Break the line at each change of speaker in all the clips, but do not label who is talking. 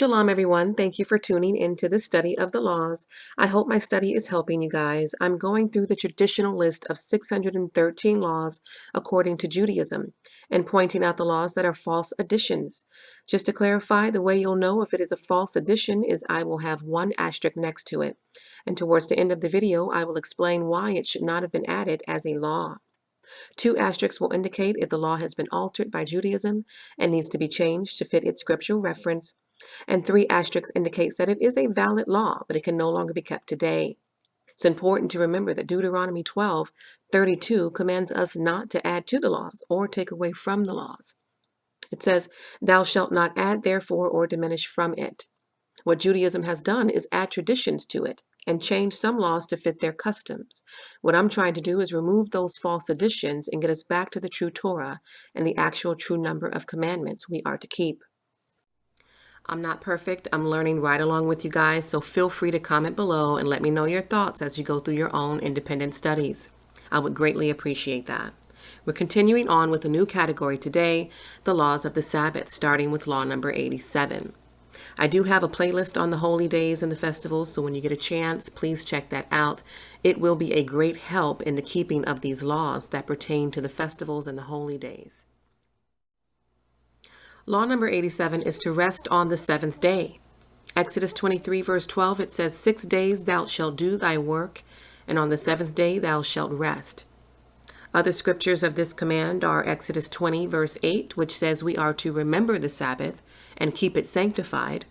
Shalom, everyone. Thank you for tuning into the study of the laws. I hope my study is helping you guys. I'm going through the traditional list of 613 laws according to Judaism and pointing out the laws that are false additions. Just to clarify, the way you'll know if it is a false addition is I will have one asterisk next to it. And towards the end of the video, I will explain why it should not have been added as a law. 2 asterisks will indicate if the law has been altered by Judaism and needs to be changed to fit its scriptural reference. And 3 asterisks indicates that it is a valid law, but it can no longer be kept today. It's important to remember that Deuteronomy 12:32 commands us not to add to the laws or take away from the laws. It says, "Thou shalt not add therefore or diminish from it." What Judaism has done is add traditions to it and change some laws to fit their customs. What I'm trying to do is remove those false additions and get us back to the true Torah and the actual true number of commandments we are to keep. I'm not perfect. I'm learning right along with you guys, so feel free to comment below and let me know your thoughts as you go through your own independent studies. I would greatly appreciate that. We're continuing on with a new category today, the laws of the Sabbath, starting with law number 87. I do have a playlist on the holy days and the festivals, so when you get a chance, please check that out. It will be a great help in the keeping of these laws that pertain to the festivals and the holy days. Law number 87 is to rest on the 7th day. Exodus 23 verse 12, it says, 6 days thou shalt do thy work, and on the 7th day thou shalt rest. Other scriptures of this command are Exodus 20 verse 8, which says we are to remember the Sabbath and keep it sanctified.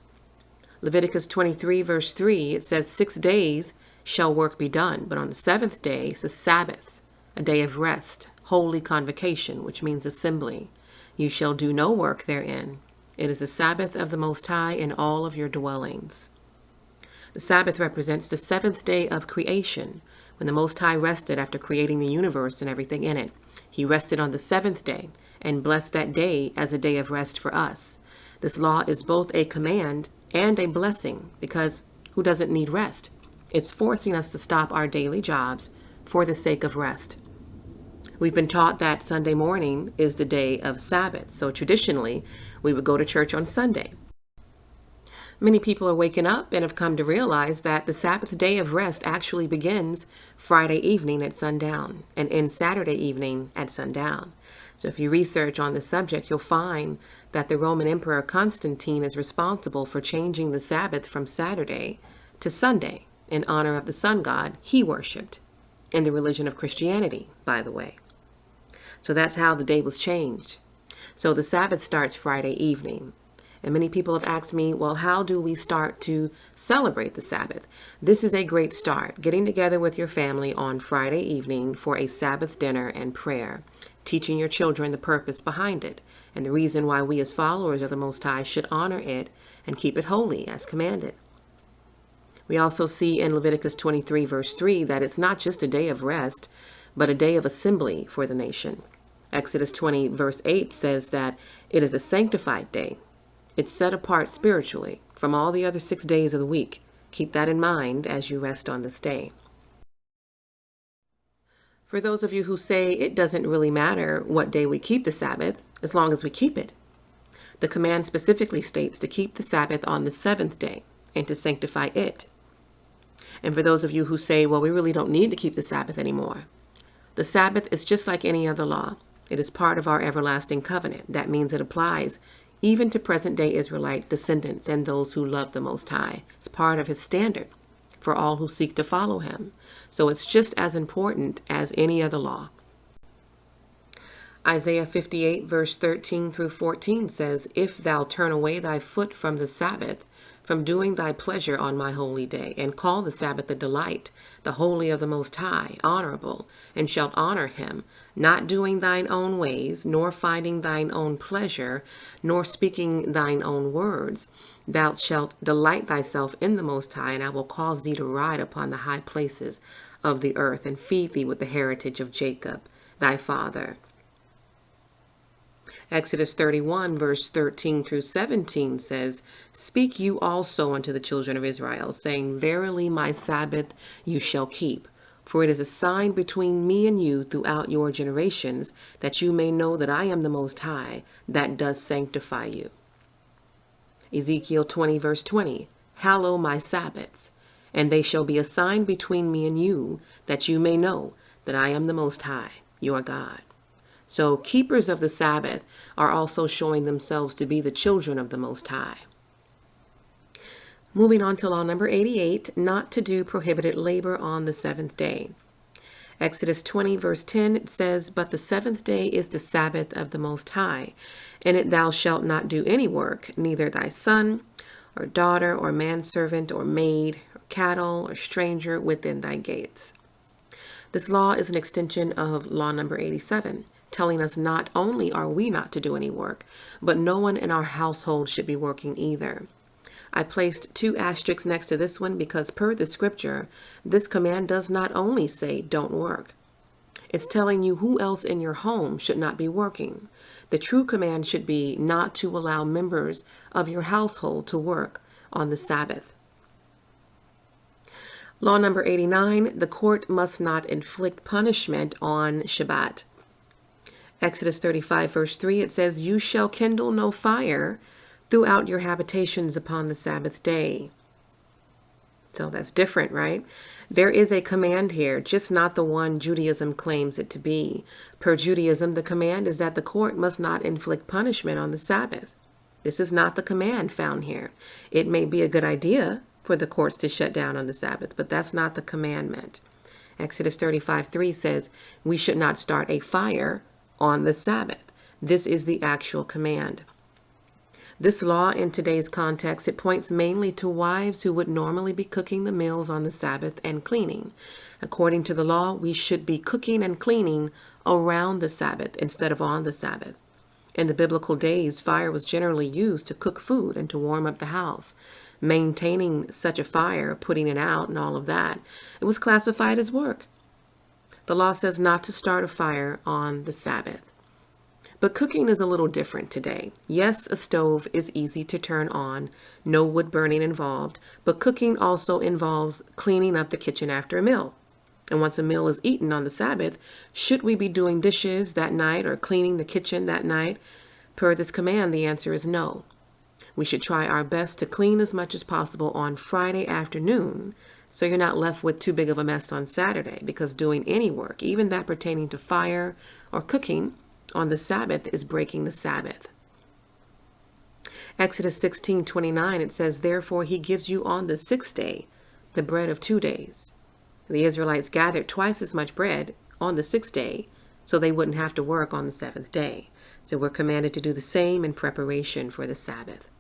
Leviticus 23 verse 3, it says 6 days shall work be done, but on the 7th day is a Sabbath, a day of rest, holy convocation, which means assembly. You shall do no work therein. It is a Sabbath of the Most High in all of your dwellings. The Sabbath represents the 7th day of creation, when the Most High rested after creating the universe and everything in it. He rested on the 7th day and blessed that day as a day of rest for us. This law is both a command and a blessing, because who doesn't need rest? It's forcing us to stop our daily jobs for the sake of rest. We've been taught that Sunday morning is the day of Sabbath, so traditionally we would go to church on Sunday. Many people are waking up and have come to realize that the Sabbath day of rest actually begins Friday evening at sundown and ends Saturday evening at sundown. So if you research on this subject, you'll find that the Roman Emperor Constantine is responsible for changing the Sabbath from Saturday to Sunday in honor of the sun god he worshipped, in the religion of Christianity, by the way. So that's how the day was changed. So the Sabbath starts Friday evening. And many people have asked me, well, how do we start to celebrate the Sabbath? This is a great start, getting together with your family on Friday evening for a Sabbath dinner and prayer, teaching your children the purpose behind it and the reason why we as followers of the Most High should honor it and keep it holy as commanded. We also see in Leviticus 23 verse 3 that it's not just a day of rest, but a day of assembly for the nation. Exodus 20 verse 8 says that it is a sanctified day. It's set apart spiritually from all the other 6 days of the week. Keep that in mind as you rest on this day. For those of you who say it doesn't really matter what day we keep the Sabbath, as long as we keep it, the command specifically states to keep the Sabbath on the 7th day and to sanctify it. And for those of you who say, well, we really don't need to keep the Sabbath anymore, the Sabbath is just like any other law. It is part of our everlasting covenant. That means it applies even to present-day Israelite descendants and those who love the Most High. It's part of his standard for all who seek to follow him. So it's just as important as any other law. Isaiah 58 verse 13 through 14 says, if thou turn away thy foot from the Sabbath, from doing thy pleasure on my holy day, and call the Sabbath a delight, the holy of the Most High, honorable, and shalt honor him, not doing thine own ways, nor finding thine own pleasure, nor speaking thine own words, thou shalt delight thyself in the Most High, and I will cause thee to ride upon the high places of the earth, and feed thee with the heritage of Jacob, thy father. Exodus 31 verse 13 through 17 says, speak you also unto the children of Israel, saying, verily my Sabbath you shall keep, for it is a sign between me and you throughout your generations, that you may know that I am the Most High, that does sanctify you. Ezekiel 20 verse 20, hallow my Sabbaths, and they shall be a sign between me and you, that you may know that I am the Most High, your God. So keepers of the Sabbath are also showing themselves to be the children of the Most High. Moving on to law number 88, not to do prohibited labor on the seventh day. Exodus 20 verse 10, it says, but the seventh day is the Sabbath of the Most High. In it thou shalt not do any work, neither thy son, or daughter, or manservant, or maid, or cattle, or stranger within thy gates. This law is an extension of law number 87, telling us not only are we not to do any work, but no one in our household should be working either. I placed 2 asterisks next to this one because per the scripture, this command does not only say don't work. It's telling you who else in your home should not be working. The true command should be not to allow members of your household to work on the Sabbath. Law number 89, the court must not inflict punishment on Shabbat. Exodus 35 verse 3, it says, you shall kindle no fire throughout your habitations upon the Sabbath day. So that's different, right? There is a command here, just not the one Judaism claims it to be. Per Judaism, the command is that the court must not inflict punishment on the Sabbath. This is not the command found here. It may be a good idea for the courts to shut down on the Sabbath, but that's not the commandment. Exodus 35:3 says, we should not start a fire on the Sabbath. This is the actual command. This law, in today's context, it points mainly to wives who would normally be cooking the meals on the Sabbath and cleaning. According to the law, we should be cooking and cleaning around the Sabbath instead of on the Sabbath. In the biblical days, fire was generally used to cook food and to warm up the house. Maintaining such a fire, putting it out, and all of that, it was classified as work. The law says not to start a fire on the Sabbath. But cooking is a little different today. Yes, a stove is easy to turn on, no wood burning involved, but cooking also involves cleaning up the kitchen after a meal. And once a meal is eaten on the Sabbath, should we be doing dishes that night or cleaning the kitchen that night? Per this command, the answer is no. We should try our best to clean as much as possible on Friday afternoon, so you're not left with too big of a mess on Saturday, because doing any work, even that pertaining to fire or cooking, on the Sabbath is breaking the Sabbath. Exodus 16:29, it says, therefore he gives you on the 6th day the bread of 2 days. The Israelites gathered twice as much bread on the 6th day so they wouldn't have to work on the 7th day. So we're commanded to do the same in preparation for the Sabbath.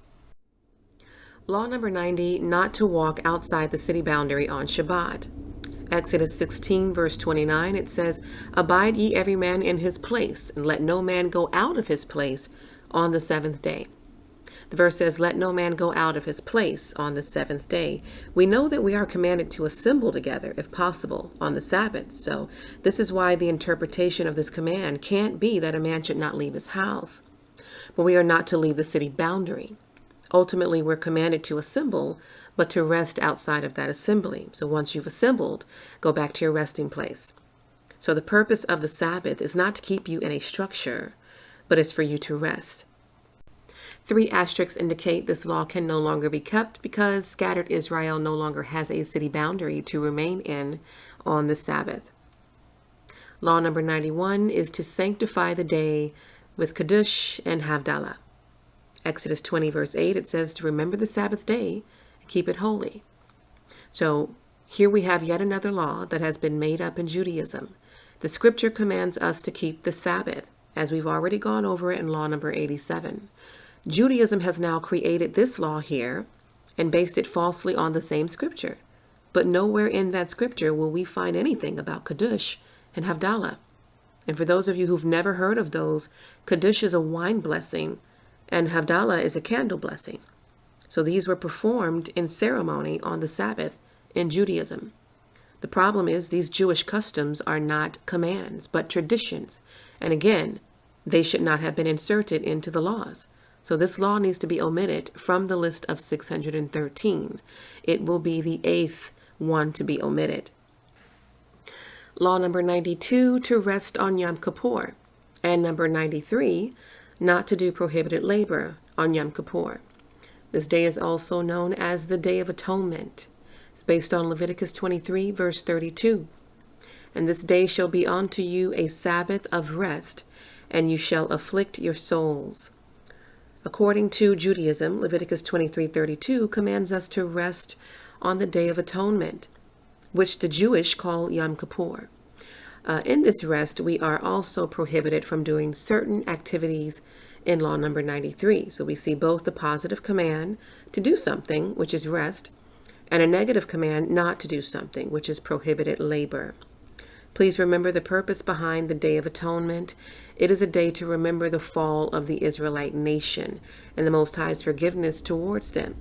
Law number 90, not to walk outside the city boundary on Shabbat. Exodus 16 verse 29, it says, abide ye every man in his place, and let no man go out of his place on the 7th day. The verse says, let no man go out of his place on the 7th day. We know that we are commanded to assemble together, if possible, on the Sabbath. So this is why the interpretation of this command can't be that a man should not leave his house. But we are not to leave the city boundary. Ultimately, we're commanded to assemble, but to rest outside of that assembly. So once you've assembled, go back to your resting place. So the purpose of the Sabbath is not to keep you in a structure, but it's for you to rest. 3 asterisks indicate this law can no longer be kept because scattered Israel no longer has a city boundary to remain in on the Sabbath. Law number 91 is to sanctify the day with Kiddush and Havdalah. Exodus 20 verse 8, it says to remember the Sabbath day and keep it holy. So here we have yet another law that has been made up in Judaism. The scripture commands us to keep the Sabbath, as we've already gone over it in law number 87. Judaism has now created this law here and based it falsely on the same scripture. But nowhere in that scripture will we find anything about Kiddush and Havdalah. And for those of you who've never heard of those, Kiddush is a wine blessing and Havdalah is a candle blessing. So these were performed in ceremony on the Sabbath in Judaism. The problem is these Jewish customs are not commands, but traditions. And again, they should not have been inserted into the laws. So this law needs to be omitted from the list of 613. It will be the 8th one to be omitted. Law number 92, to rest on Yom Kippur. And number 93, not to do prohibited labor on Yom Kippur. This day is also known as the Day of Atonement. It's based on Leviticus 23, verse 32. And this day shall be unto you a Sabbath of rest, and you shall afflict your souls. According to Judaism, Leviticus 23:32 commands us to rest on the Day of Atonement, which the Jewish call Yom Kippur. In this rest, we are also prohibited from doing certain activities in law number 93. So we see both the positive command to do something, which is rest, and a negative command not to do something, which is prohibited labor. Please remember the purpose behind the Day of Atonement. It is a day to remember the fall of the Israelite nation and the Most High's forgiveness towards them.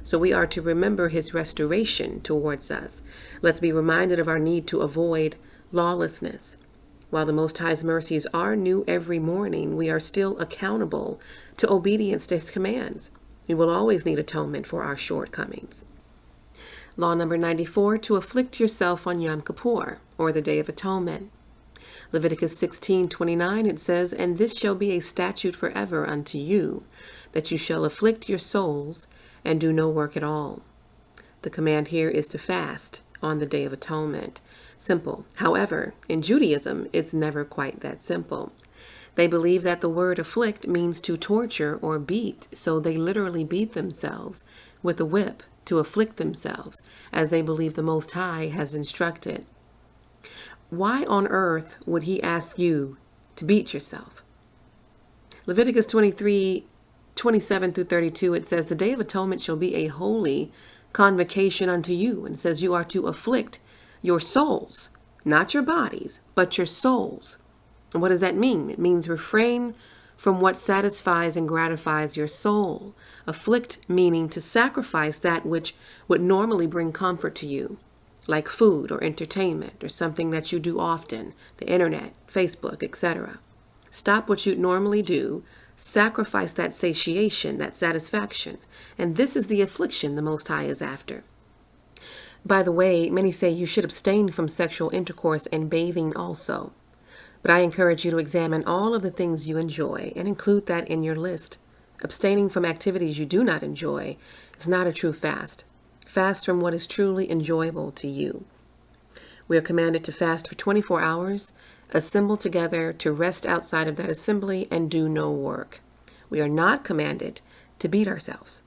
So we are to remember his restoration towards us. Let's be reminded of our need to avoid lawlessness. While the Most High's mercies are new every morning, we are still accountable to obedience to his commands. We will always need atonement for our shortcomings. Law number 94, to afflict yourself on Yom Kippur, or the Day of Atonement. Leviticus 16:29, it says, And this shall be a statute forever unto you, that you shall afflict your souls, and do no work at all. The command here is to fast on the Day of Atonement. Simple. However, in Judaism, it's never quite that simple. They believe that the word afflict means to torture or beat, so they literally beat themselves with a whip to afflict themselves, as they believe the Most High has instructed. Why on earth would he ask you to beat yourself? Leviticus 23:27-32, it says, The Day of Atonement shall be a holy convocation unto you, and says you are to afflict your souls, not your bodies, but your souls. And what does that mean? It means refrain from what satisfies and gratifies your soul. Afflict meaning to sacrifice that which would normally bring comfort to you, like food or entertainment or something that you do often, the internet, Facebook, etc. Stop what you normally do, sacrifice that satiation, that satisfaction, and this is the affliction the Most High is after. By the way, many say you should abstain from sexual intercourse and bathing also. But I encourage you to examine all of the things you enjoy and include that in your list. Abstaining from activities you do not enjoy is not a true fast. Fast from what is truly enjoyable to you. We are commanded to fast for 24 hours, assemble together, to rest outside of that assembly, and do no work. We are not commanded to beat ourselves.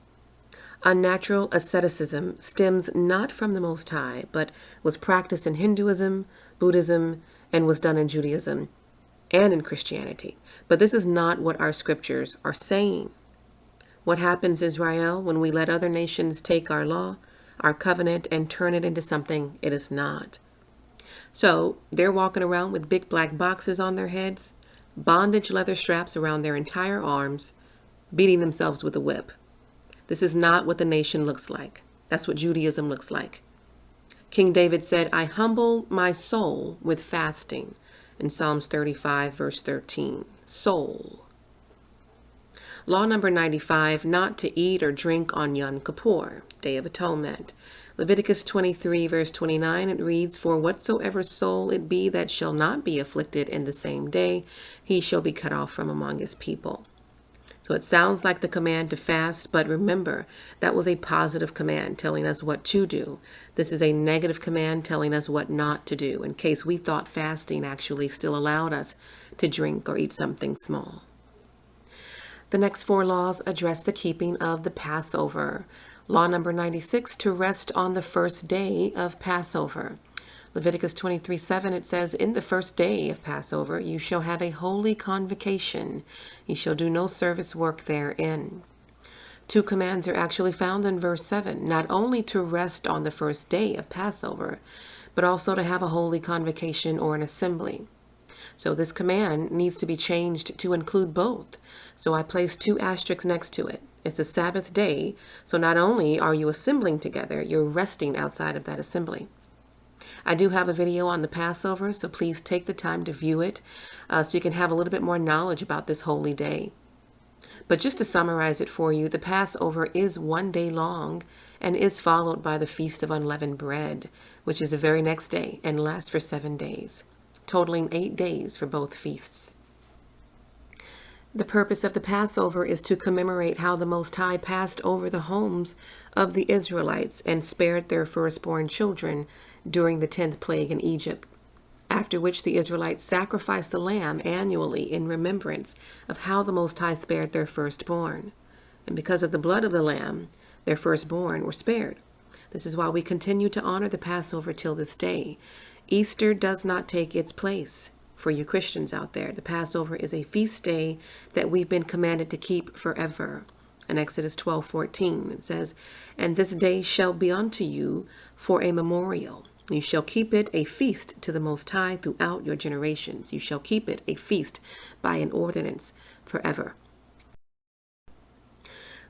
Unnatural asceticism stems not from the Most High, but was practiced in Hinduism, Buddhism, and was done in Judaism and in Christianity. But this is not what our scriptures are saying. What happens, Israel, when we let other nations take our law, our covenant, and turn it into something it is not? So they're walking around with big black boxes on their heads, bondage leather straps around their entire arms, beating themselves with a whip. This is not what the nation looks like. That's what Judaism looks like. King David said, I humble my soul with fasting, in Psalms 35, verse 13. Soul. Law number 95, not to eat or drink on Yom Kippur, Day of Atonement. Leviticus 23, verse 29, it reads, For whatsoever soul it be that shall not be afflicted in the same day, he shall be cut off from among his people. So it sounds like the command to fast, but remember, that was a positive command telling us what to do. This is a negative command telling us what not to do, in case we thought fasting actually still allowed us to drink or eat something small. The next 4 laws address the keeping of the Passover. Law number 96, to rest on the first day of Passover. Leviticus 23:7, it says, In the first day of Passover you shall have a holy convocation. You shall do no service work therein. 2 commands are actually found in verse 7, not only to rest on the first day of Passover, but also to have a holy convocation or an assembly. So this command needs to be changed to include both. So I place 2 asterisks next to it. It's a Sabbath day, so not only are you assembling together, you're resting outside of that assembly. I do have a video on the Passover, so please take the time to view it so you can have a little bit more knowledge about this holy day. But just to summarize it for you, the Passover is 1 day long and is followed by the Feast of Unleavened Bread, which is the very next day and lasts for 7 days, totaling 8 days for both feasts. The purpose of the Passover is to commemorate how the Most High passed over the homes of the Israelites and spared their firstborn children during the 10th plague in Egypt, after which the Israelites sacrificed the lamb annually in remembrance of how the Most High spared their firstborn. And because of the blood of the lamb, their firstborn were spared. This is why we continue to honor the Passover till this day. Easter does not take its place. For you Christians out there, the Passover is a feast day that we've been commanded to keep forever. In Exodus 12:14, it says, "And this day shall be unto you for a memorial. You shall keep it a feast to the Most High throughout your generations. You shall keep it a feast by an ordinance forever."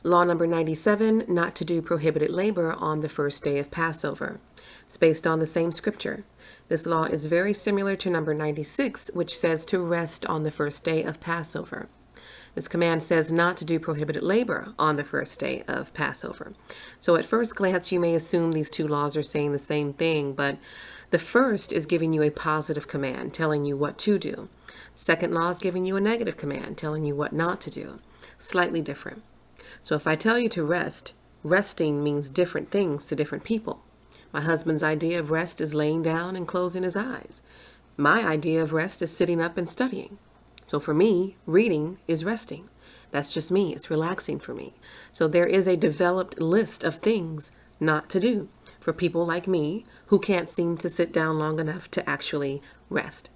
Law number 97, not to do prohibited labor on the first day of Passover. It's based on the same scripture. This law is very similar to number 96, which says to rest on the first day of Passover. This command says not to do prohibited labor on the first day of Passover. So at first glance, you may assume these two laws are saying the same thing, but the first is giving you a positive command, telling you what to do. Second law is giving you a negative command, telling you what not to do. Slightly different. So if I tell you to rest, resting means different things to different people. My husband's idea of rest is laying down and closing his eyes. My idea of rest is sitting up and studying. So for me, reading is resting. That's just me. It's relaxing for me. So there is a developed list of things not to do for people like me who can't seem to sit down long enough to actually rest.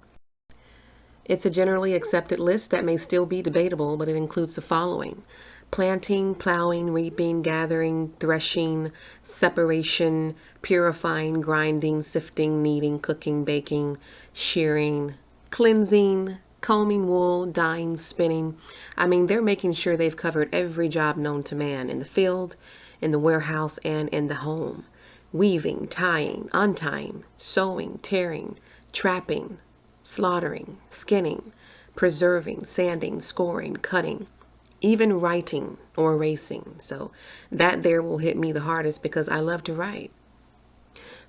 It's a generally accepted list that may still be debatable, but it includes the following: planting, plowing, reaping, gathering, threshing, separation, purifying, grinding, sifting, kneading, cooking, baking, shearing, cleansing, combing wool, dyeing, spinning. I mean, they're making sure they've covered every job known to man in the field, in the warehouse, and in the home. Weaving, tying, untying, sewing, tearing, trapping, slaughtering, skinning, preserving, sanding, scoring, cutting, even writing or erasing. So that there will hit me the hardest because I love to write.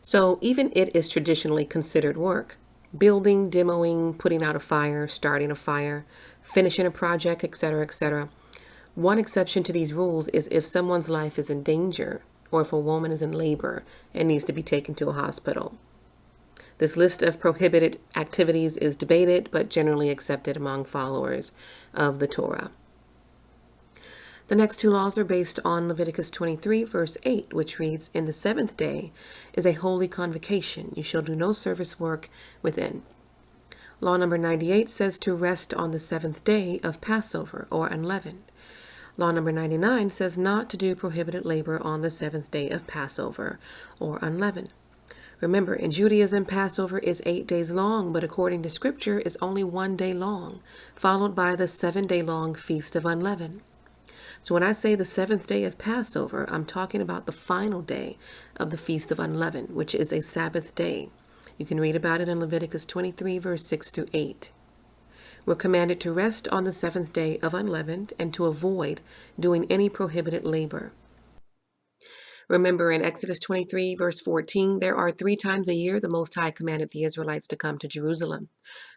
So even it is traditionally considered work. Building, demoing, putting out a fire, starting a fire, finishing a project, etc., etc. One exception to these rules is if someone's life is in danger or if a woman is in labor and needs to be taken to a hospital. This list of prohibited activities is debated but generally accepted among followers of the Torah. The next two laws are based on Leviticus 23, verse 8, which reads, "In the seventh day is a holy convocation. You shall do no service work within." Law number 98 says to rest on the seventh day of Passover, or unleavened. Law number 99 says not to do prohibited labor on the seventh day of Passover, or unleavened. Remember, in Judaism, Passover is 8 days long, but according to Scripture, is only 1 day long, followed by the 7-day-long Feast of Unleavened. So when I say the seventh day of Passover, I'm talking about the final day of the Feast of Unleavened, which is a Sabbath day. You can read about it in Leviticus 23, verse 6 through 8. We're commanded to rest on the seventh day of unleavened and to avoid doing any prohibited labor. Remember in Exodus 23, verse 14, there are 3 times a year the Most High commanded the Israelites to come to Jerusalem: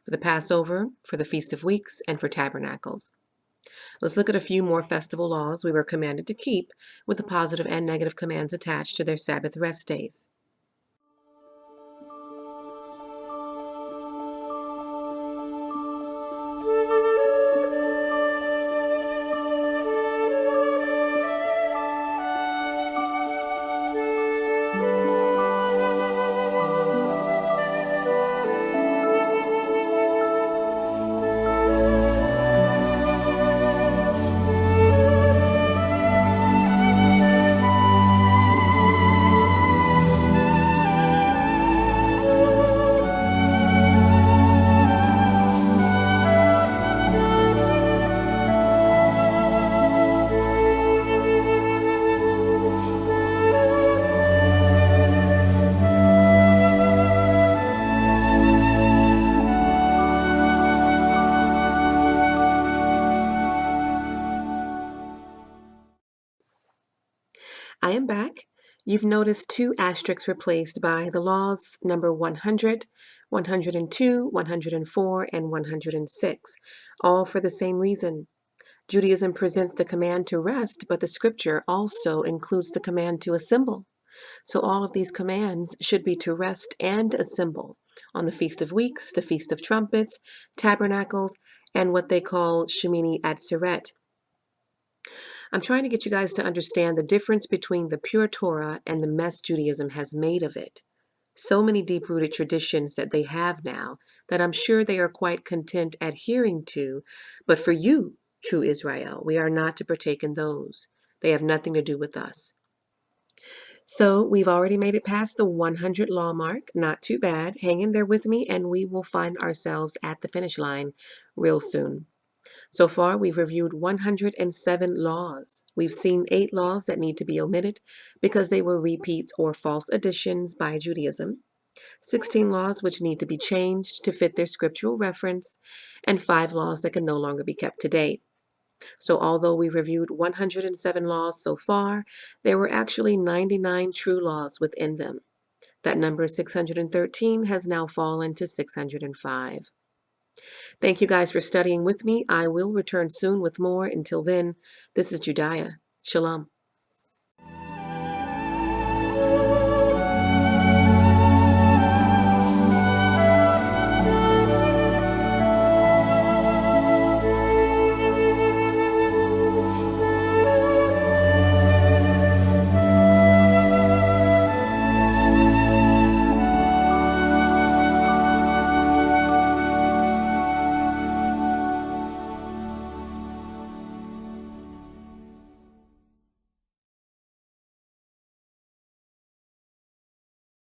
for the Passover, for the Feast of Weeks, and for Tabernacles. Let's look at a few more festival laws we were commanded to keep with the positive and negative commands attached to their Sabbath rest days. I am back. You've noticed 2 asterisks replaced by the laws number 100, 102, 104, and 106, all for the same reason. Judaism presents the command to rest, but the scripture also includes the command to assemble. So all of these commands should be to rest and assemble on the Feast of Weeks, the Feast of Trumpets, Tabernacles, and what they call Shemini Atzeret. I'm trying to get you guys to understand the difference between the pure Torah and the mess Judaism has made of it. So many deep-rooted traditions that they have now that I'm sure they are quite content adhering to, but for you, true Israel, we are not to partake in those. They have nothing to do with us. So we've already made it past the 100 law mark. Not too bad. Hang in there with me and we will find ourselves at the finish line real soon. So far, we've reviewed 107 laws. We've seen 8 laws that need to be omitted because they were repeats or false additions by Judaism, 16 laws which need to be changed to fit their scriptural reference, and 5 laws that can no longer be kept today. So although we reviewed 107 laws so far, there were actually 99 true laws within them. That number 613 has now fallen to 605. Thank you guys for studying with me. I will return soon with more. Until then, this is Judiah. Shalom.